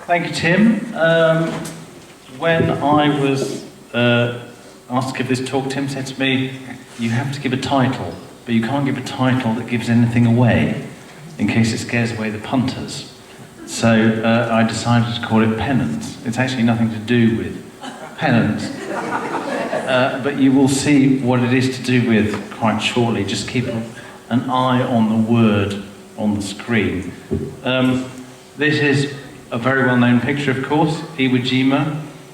Thank you, Tim. When I was asked to give this talk, Tim said to me, you have to give a title, but you can't give a title that gives anything away, in case it scares away the punters. So I decided to call it Penance. It's actually nothing to do with penance, but you will see what it is to do with quite shortly. Just keep an eye on the word on the screen. This is a very well-known picture, of course, Iwo Jima,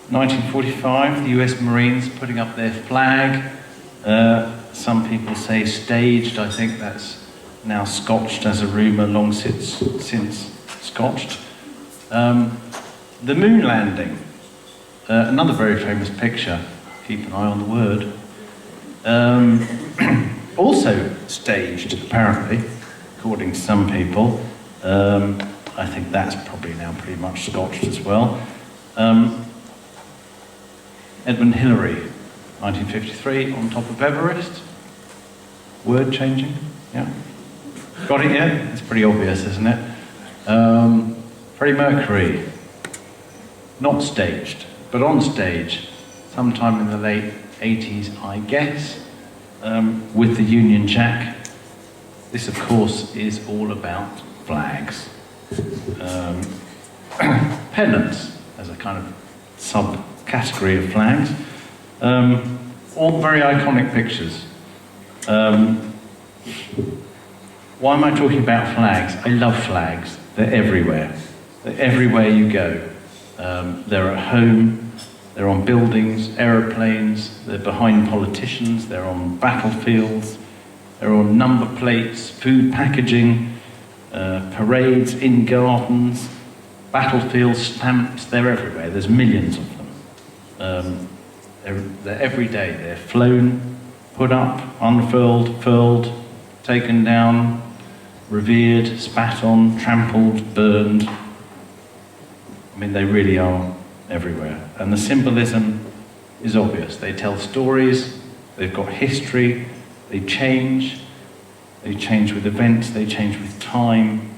1945, the US Marines putting up their flag. Some people say staged. I think that's now scotched as a rumour, long since scotched. The moon landing, another very famous picture. Keep an eye on the word. Also staged, apparently, according to some people. I think that's probably now pretty much scotched as well. Edmund Hillary, 1953, on top of Everest. Word changing, yeah. Got it yet? It's pretty obvious, isn't it? Freddie Mercury, not staged, but on stage, sometime in the late 80s, I guess, with the Union Jack. This, of course, is all about flags. Pennants, as a kind of subcategory of flags. All very iconic pictures. Why am I talking about flags? I love flags. They're everywhere. They're everywhere you go. They're at home, they're on buildings, aeroplanes, they're behind politicians, they're on battlefields, they're on number plates, food packaging, parades, in gardens, battlefield stamps, they're everywhere. There's millions of them. They're every day. They're flown, put up, unfurled, furled, taken down, revered, spat on, trampled, burned. I mean, they really are everywhere. And the symbolism is obvious. They tell stories, they've got history, they change with events, they change with time.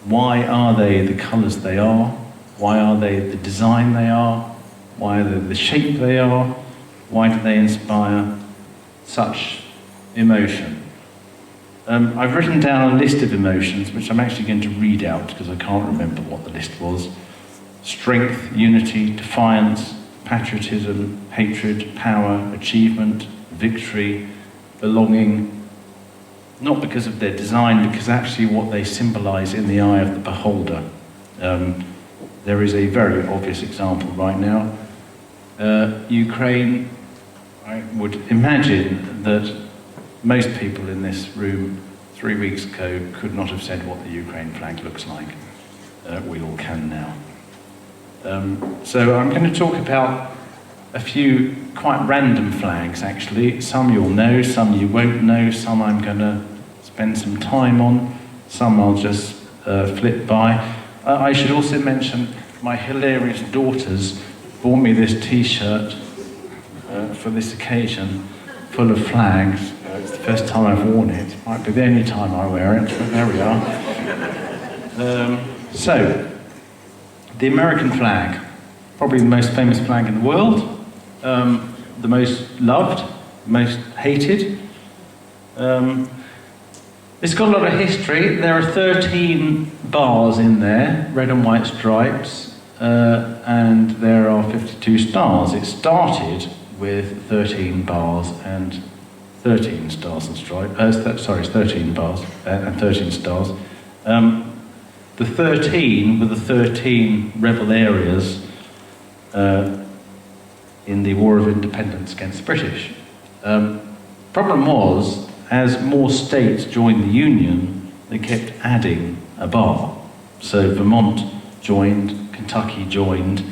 Why are they the colours they are? Why are they the design they are? Why are they the shape they are? Why do they inspire such emotion? I've written down a list of emotions, which I'm actually going to read out because I can't remember what the list was. Strength, unity, defiance, patriotism, hatred, power, achievement, victory, belonging. Not because of their design, because actually what they symbolise in the eye of the beholder. There is a very obvious example right now. Ukraine, I would imagine that most people in this room 3 weeks ago could not have said what the Ukraine flag looks like. We all can now. So I'm going to talk about a few quite random flags, actually. Some you'll know, some you won't know, some I'm going to spend some time on, some I'll just flip by. I should also mention my hilarious daughters bought me this t-shirt for this occasion, full of flags. It's the first time I've worn it. Might be the only time I wear it, but there we are. So, the American flag, probably the most famous flag in the world, the most loved, most hated. It's got a lot of history. There are 13 bars in there, red and white stripes, and there are 52 stars. It started with 13 bars and 13 stars and stripes. Sorry, 13 bars and 13 stars. The 13 were the 13 rebel areas in the War of Independence against the British. Problem was, as more states joined the Union, they kept adding a bar. So Vermont joined, Kentucky joined.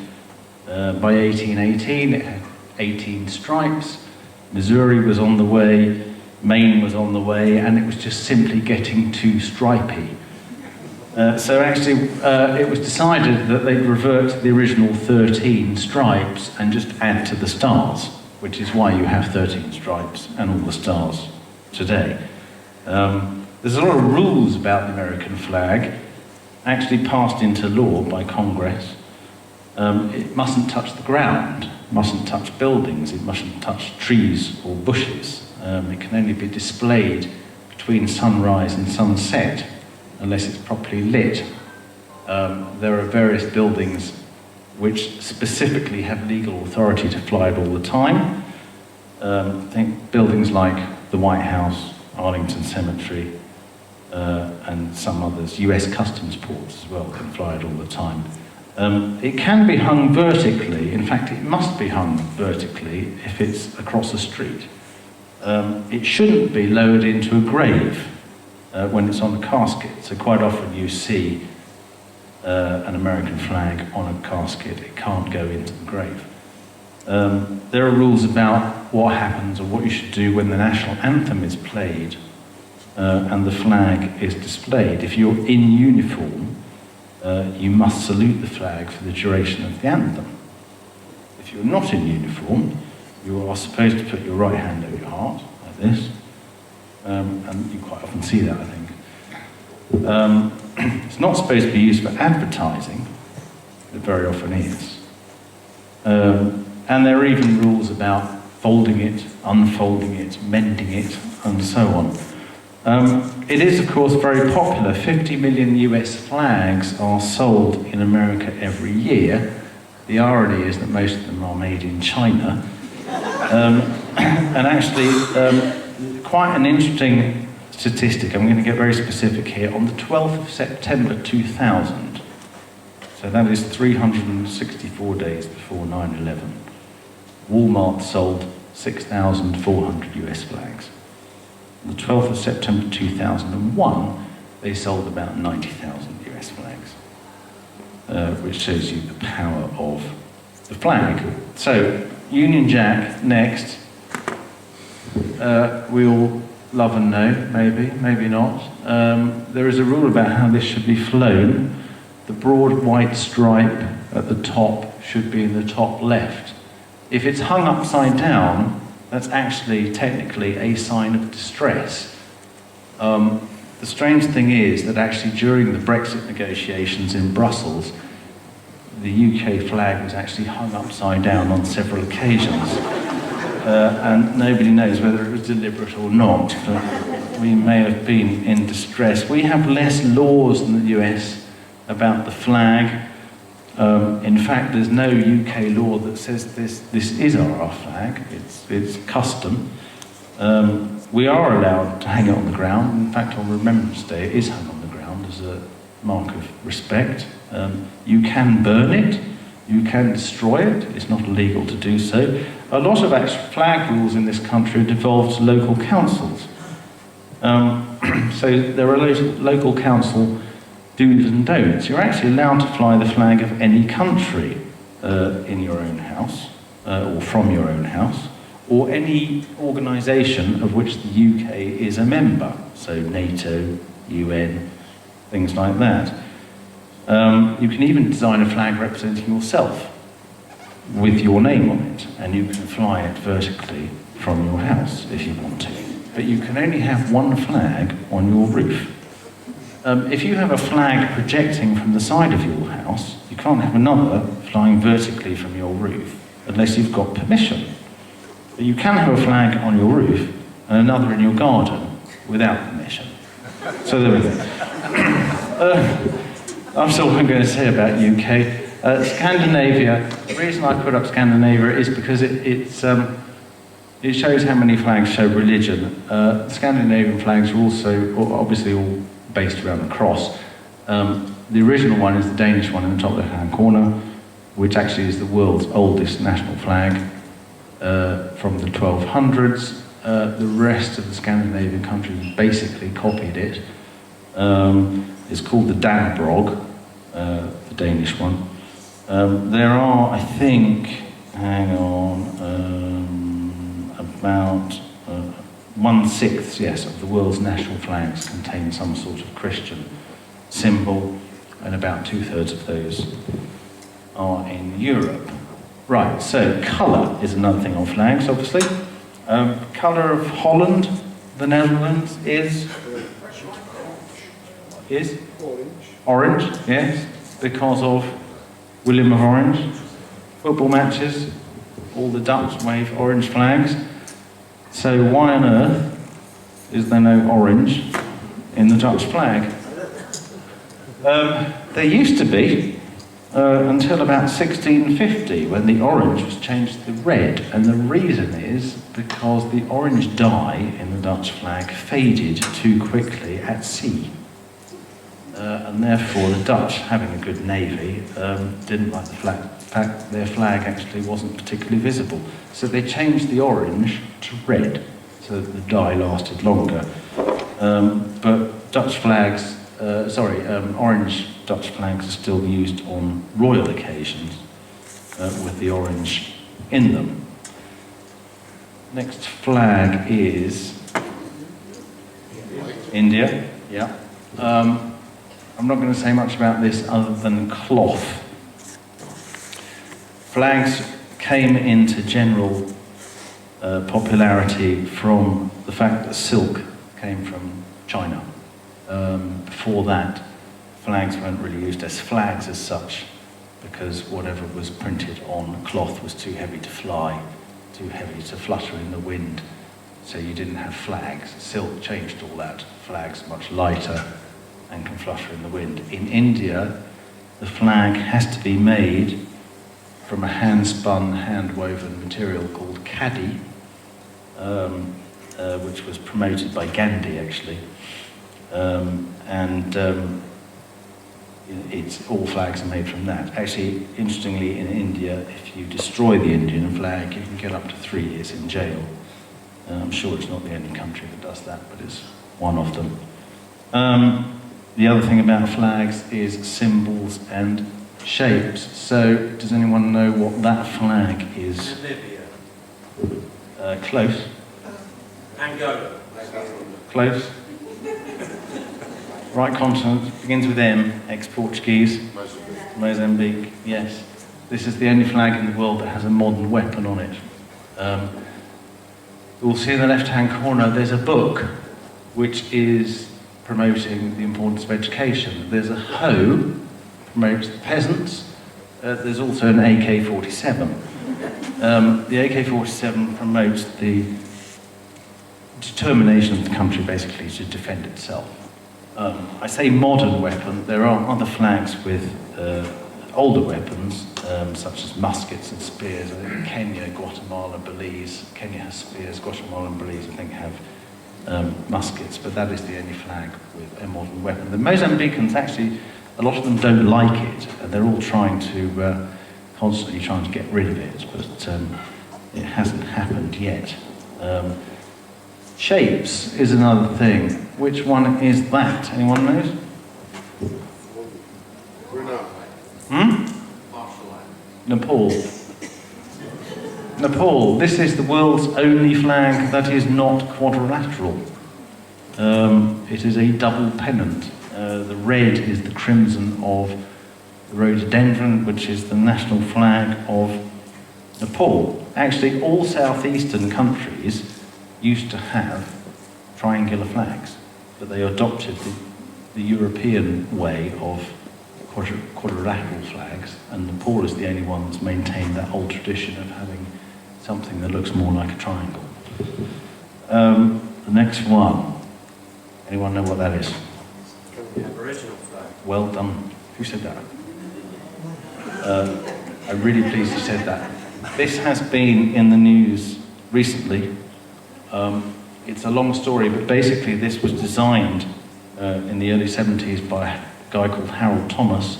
By 1818, it had 18 stripes. Missouri was on the way, Maine was on the way, and it was just simply getting too stripy. So actually, it was decided that they'd revert to the original 13 stripes and just add to the stars, which is why you have 13 stripes and all the stars today. There's a lot of rules about the American flag, actually passed into law by Congress. It mustn't touch the ground, mustn't touch buildings, it mustn't touch trees or bushes. It can only be displayed between sunrise and sunset unless it's properly lit. There are various buildings which specifically have legal authority to fly it all the time. I think buildings like the White House, Arlington Cemetery, and some others, US Customs ports as well, can fly it all the time. It can be hung vertically. In fact, it must be hung vertically if it's across a street. It shouldn't be lowered into a grave when it's on a casket. So quite often you see an American flag on a casket. It can't go into the grave. There are rules about what happens or what you should do when the national anthem is played and the flag is displayed. If you're in uniform, you must salute the flag for the duration of the anthem. If you're not in uniform, you are supposed to put your right hand over your heart, like this, and you quite often see that, I think. It's not supposed to be used for advertising, it very often is. And there are even rules about folding it, unfolding it, mending it, and so on. It is, of course, very popular. 50 million US flags are sold in America every year. The irony is that most of them are made in China. And actually, quite an interesting statistic, I'm going to get very specific here, on the 12th of September 2000, so that is 364 days before 9/11, Walmart sold 6,400 US flags. On the 12th of September 2001, they sold about 90,000 US flags, which shows you the power of the flag. So, Union Jack, next. We all love and know, maybe not. There is a rule about how this should be flown. The broad white stripe at the top should be in the top left. If it's hung upside down, that's actually technically a sign of distress. The strange thing is that actually during the Brexit negotiations in Brussels, the UK flag was actually hung upside down on several occasions. And nobody knows whether it was deliberate or not, but we may have been in distress. We have less laws than the US about the flag. In fact, there's no UK law that says this is our flag. It's custom. We are allowed to hang it on the ground. In fact, on Remembrance Day, it is hung on the ground as a mark of respect. You can burn it. You can destroy it. It's not illegal to do so. A lot of flag rules in this country are devolved to local councils. So there are local council do's and don'ts. You're actually allowed to fly the flag of any country in your own house, or from your own house, or any organisation of which the UK is a member, so NATO, UN, things like that. You can even design a flag representing yourself with your name on it, and you can fly it vertically from your house if you want to. But you can only have one flag on your roof. If you have a flag projecting from the side of your house, you can't have another flying vertically from your roof unless you've got permission. But you can have a flag on your roof and another in your garden without permission. So there we go. That's all I'm going to say about UK. Scandinavia, the reason I put up Scandinavia is because it shows how many flags show religion. Scandinavian flags are also obviously all based around the cross. The original one is the Danish one in the top left-hand corner, which actually is the world's oldest national flag from the 1200s. The rest of the Scandinavian countries basically copied it. It's called the Dannebrog, the Danish one. There are, I think, about 1/6, yes, of the world's national flags contain some sort of Christian symbol, and about 2/3 of those are in Europe. Right, so colour is another thing on flags, obviously. Colour of Holland, the Netherlands, is Orange. orange, yes, because of William of Orange. Football matches, all the Dutch wave orange flags. So why on earth is there no orange in the Dutch flag? There used to be, until about 1650, when the orange was changed to red, and the reason is because the orange dye in the Dutch flag faded too quickly at sea. And therefore the Dutch, having a good navy, didn't like the fact their flag actually wasn't particularly visible. So they changed the orange to red, so that the dye lasted longer. But Dutch flags, orange Dutch flags are still used on royal occasions with the orange in them. Next flag is India. Yeah. I'm not going to say much about this other than cloth. Flags came into general popularity from the fact that silk came from China. Before that, flags weren't really used as flags as such, because whatever was printed on cloth was too heavy to fly, too heavy to flutter in the wind, so you didn't have flags. Silk changed all that. Flags much lighter and can flutter in the wind. In India, the flag has to be made from a hand-spun, hand-woven material called khadi, which was promoted by Gandhi, actually. It's all flags are made from that. Actually, interestingly, in India, if you destroy the Indian flag, you can get up to 3 years in jail. I'm sure it's not the only country that does that, but it's one of them. The other thing about flags is symbols and shapes. So, does anyone know what that flag is? Namibia. Close. Angola. Close. Right consonant, begins with M, ex-Portuguese. Mozambique, yes. This is the only flag in the world that has a modern weapon on it. You'll see in the left-hand corner there's a book which is promoting the importance of education. There's a hoe, promotes the peasants. There's also an AK-47. The AK-47 promotes the determination of the country basically to defend itself. I say modern weapon, there are other flags with older weapons, such as muskets and spears. I think Kenya, Guatemala, Belize, Kenya has spears, Guatemala and Belize I think have muskets, but that is the only flag with a modern weapon. The Mozambicans actually, a lot of them don't like it, and they're all trying to, constantly trying to get rid of it, but it hasn't happened yet. Shapes is another thing. Which one is that? Anyone knows? Nepal. Nepal. This is the world's only flag that is not quadrilateral. It is a double pennant. The red is the crimson of the rhododendron, which is the national flag of Nepal. Actually, all southeastern countries used to have triangular flags, but they adopted the European way of quadrilateral flags, and Nepal is the only one that's maintained that old tradition of having something that looks more like a triangle. The next one. Anyone know what that is? The Aboriginal flag. Well done. Who said that? I'm really pleased you said that. This has been in the news recently. It's a long story, but basically this was designed in the early 70s by a guy called Harold Thomas,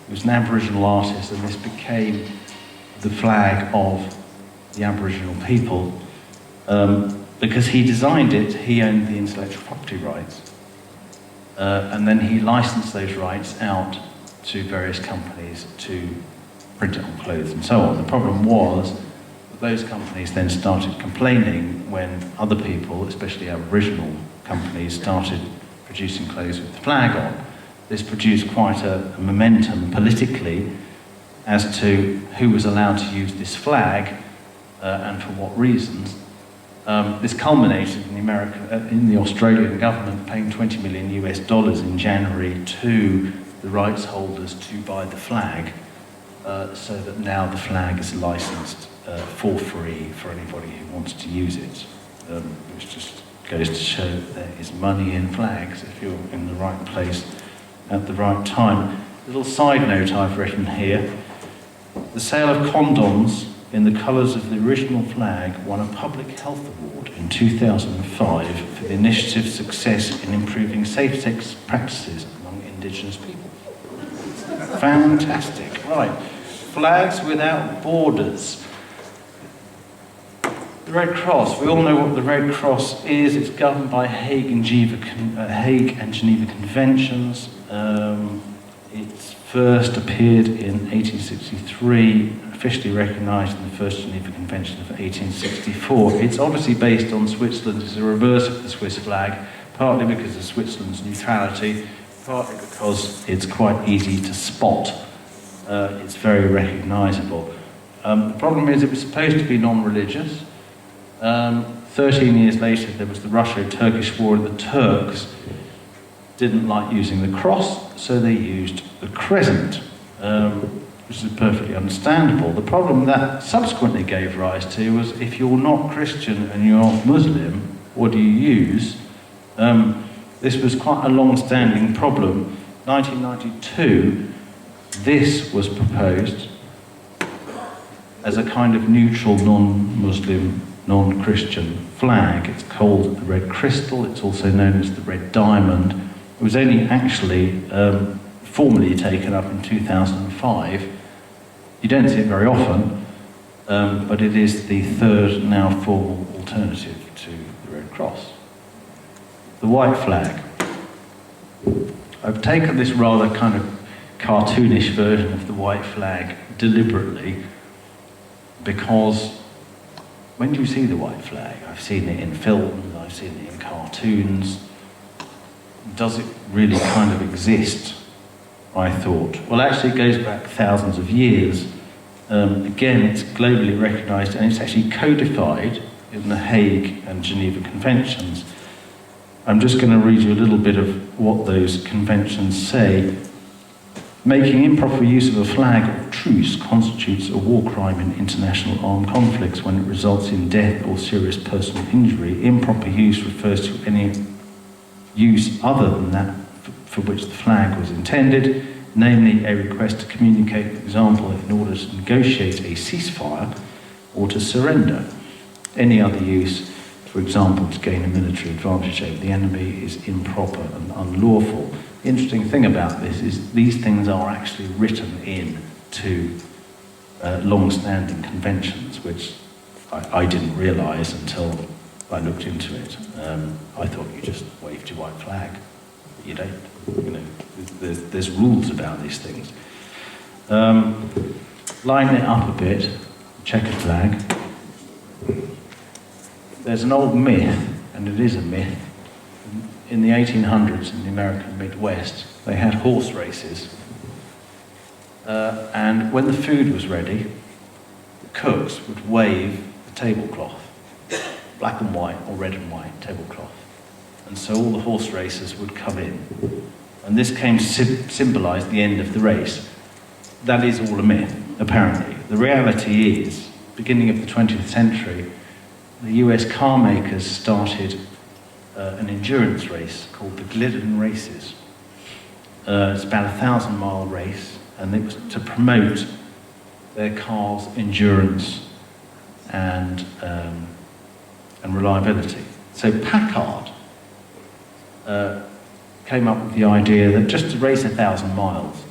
who was an Aboriginal artist, and this became the flag of the Aboriginal people. Because he designed it, he owned the intellectual property rights. And then he licensed those rights out to various companies to print it on clothes and so on. The problem was that those companies then started complaining when other people, especially Aboriginal companies, started producing clothes with the flag on. This produced quite a momentum politically as to who was allowed to use this flag and for what reasons. This culminated in the Australian government paying $20 million in January to the rights holders to buy the flag. so that now the flag is licensed for free for anybody who wants to use it, which just goes to show that there is money in flags if you're in the right place at the right time. A little side note I've written here: the sale of condoms in the colours of the original flag won a Public Health Award in 2005 for the initiative's success in improving safe-sex practices among Indigenous people. Fantastic. Right. Flags without borders. The Red Cross. We all know what the Red Cross is. It's governed by Hague and Geneva Conventions. It first appeared in 1863, officially recognised in the First Geneva Convention of 1864. It's obviously based on Switzerland. It's the reverse of the Swiss flag, partly because of Switzerland's neutrality, partly because it's quite easy to spot. It's very recognisable. The problem is it was supposed to be non-religious. 13 years later, there was the Russo-Turkish War, and the Turks didn't like using the cross, so they used the crescent, which is perfectly understandable. The problem that subsequently gave rise to was, if you're not Christian and you're not Muslim, what do you use? This was quite a long-standing problem. 1992, this was proposed as a kind of neutral, non-Muslim, non-Christian flag. It's called the Red Crystal. It's also known as the Red Diamond. It was only actually formally taken up in 2005. You don't see it very often, but it is the third now formal alternative to the Red Cross. The white flag. I've taken this rather kind of cartoonish version of the white flag deliberately, because when do you see the white flag? I've seen it in films, I've seen it in cartoons. Does it really kind of exist? I thought. Well, actually it goes back thousands of years. Again, it's globally recognised, and it's actually codified in the Hague and Geneva Conventions. I'm just going to read you a little bit of what those conventions say. Making improper use of a flag of truce constitutes a war crime in international armed conflicts when it results in death or serious personal injury. Improper use refers to any use other than that for which the flag was intended, namely a request to communicate, for example, in order to negotiate a ceasefire or to surrender. Any other use, for example, to gain a military advantage over the enemy, is improper and unlawful. The interesting thing about this is these things are actually written in to long-standing conventions, which I didn't realise until I looked into it. I thought you just waved your white flag. You don't. You know, there's rules about these things. Line it up a bit, checkered flag. There's an old myth, and it is a myth. In the 1800s in the American Midwest, they had horse races. And when the food was ready, the cooks would wave the tablecloth, black and white or red and white tablecloth. And so all the horse racers would come in. And this came to symbolise the end of the race. That is all a myth, apparently. The reality is, beginning of the 20th century, the US car makers started an endurance race called the Glidden Races. It's about a 1,000-mile race, and it was to promote their car's endurance and reliability. So Packard came up with the idea that just to race 1,000 miles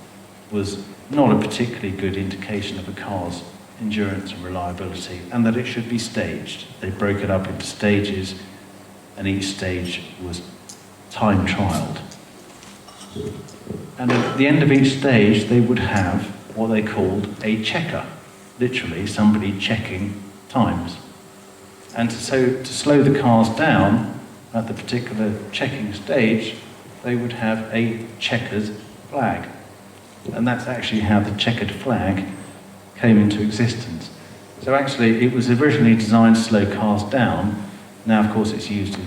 was not a particularly good indication of a car's endurance and reliability, and that it should be staged. They broke it up into stages, and each stage was time trialled. And at the end of each stage, they would have what they called a checker, literally somebody checking times. And to slow the cars down at the particular checking stage, they would have a checkered flag. And that's actually how the checkered flag came into existence. So actually, it was originally designed to slow cars down. Now, of course, it's used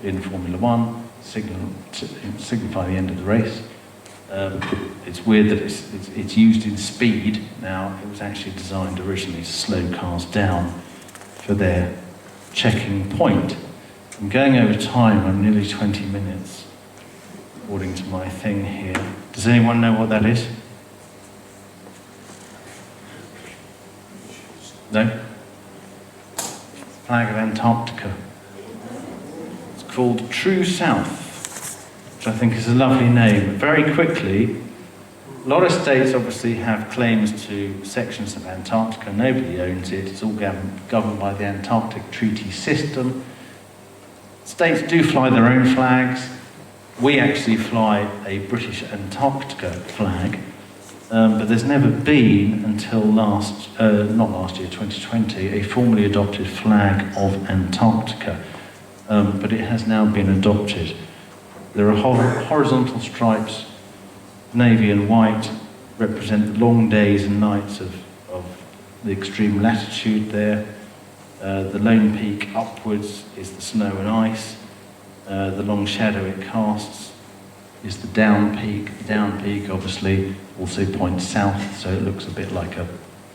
in Formula One, to signify the end of the race. It's weird that it's used in speed now. It was actually designed originally to slow cars down for their checking point. I'm going over time. I'm nearly 20 minutes, according to my thing here. Does anyone know what that is? No? Flag of Antarctica. It's called True South, which I think is a lovely name. Very quickly, a lot of states obviously have claims to sections of Antarctica. Nobody owns it. It's all governed by the Antarctic Treaty System. States do fly their own flags. We actually fly a British Antarctica flag. But there's never been, until not last year, 2020, a formally adopted flag of Antarctica. But it has now been adopted. There are horizontal stripes, navy and white, represent the long days and nights of the extreme latitude there. The lone peak upwards is the snow and ice. The long shadow it casts is the down peak. The down peak obviously also points south, so it looks a bit like a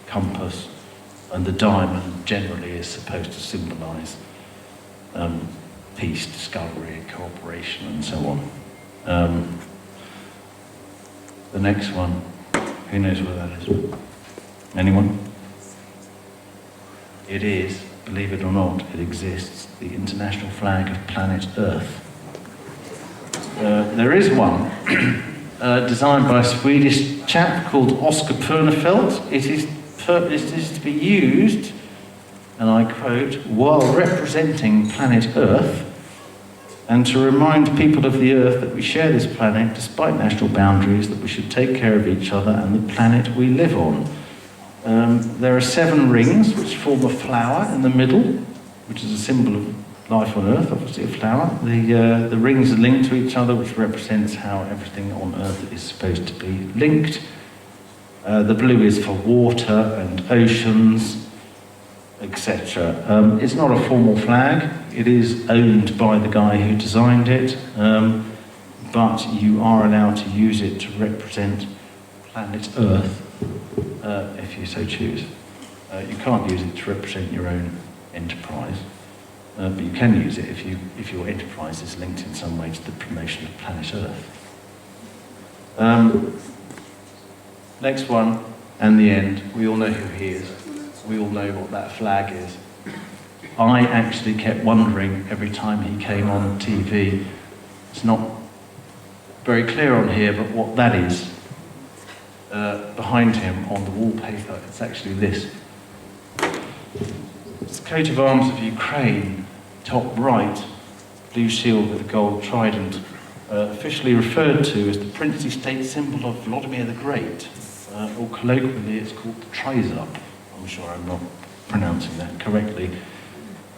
compass. And the diamond generally is supposed to symbolise peace, discovery, cooperation, and so on. The next one, who knows what that is? Anyone? It is, believe it or not, it exists, the international flag of planet Earth. There is one designed by a Swedish chap called Oscar Pernefelt. It is to be used, and I quote, while representing planet Earth, and to remind people of the Earth that we share this planet despite national boundaries, that we should take care of each other and the planet we live on. There are 7 rings which form a flower in the middle, which is a symbol of life on Earth, obviously a flower. The rings are linked to each other, which represents how everything on Earth is supposed to be linked. The blue is for water and oceans, etc. It's not a formal flag. It is owned by the guy who designed it, but you are allowed to use it to represent planet Earth if you so choose. You can't use it to represent your own enterprise. But you can use it if your enterprise is linked in some way to the promotion of planet Earth. Next one, and the end. We all know who he is. We all know what that flag is. I actually kept wondering every time he came on TV. It's not very clear on here, but what that is. Behind him on the wallpaper, it's actually this. It's the coat of arms of Ukraine, top right, blue shield with a gold trident, officially referred to as the princely state symbol of Vladimir the Great, or colloquially it's called the Trizop. I'm sure I'm not pronouncing that correctly.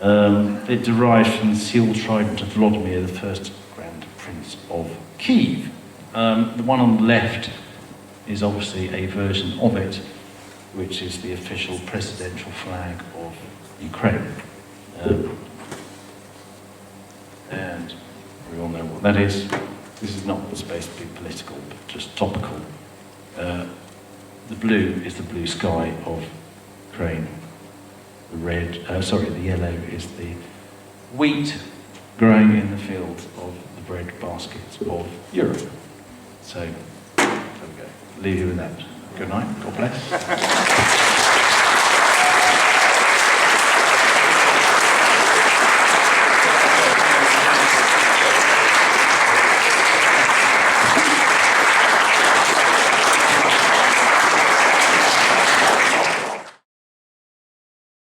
It derives from the seal trident of Vladimir, the first Grand Prince of Kiev. The one on the left is obviously a version of it, which is the official presidential flag of Ukraine. And we all know what that is. This is not supposed to be political, but just topical. The blue is the blue sky of Ukraine. The yellow is the wheat growing in the fields of the bread baskets of Europe. So, there we go. Leave you with that. Good night. God bless.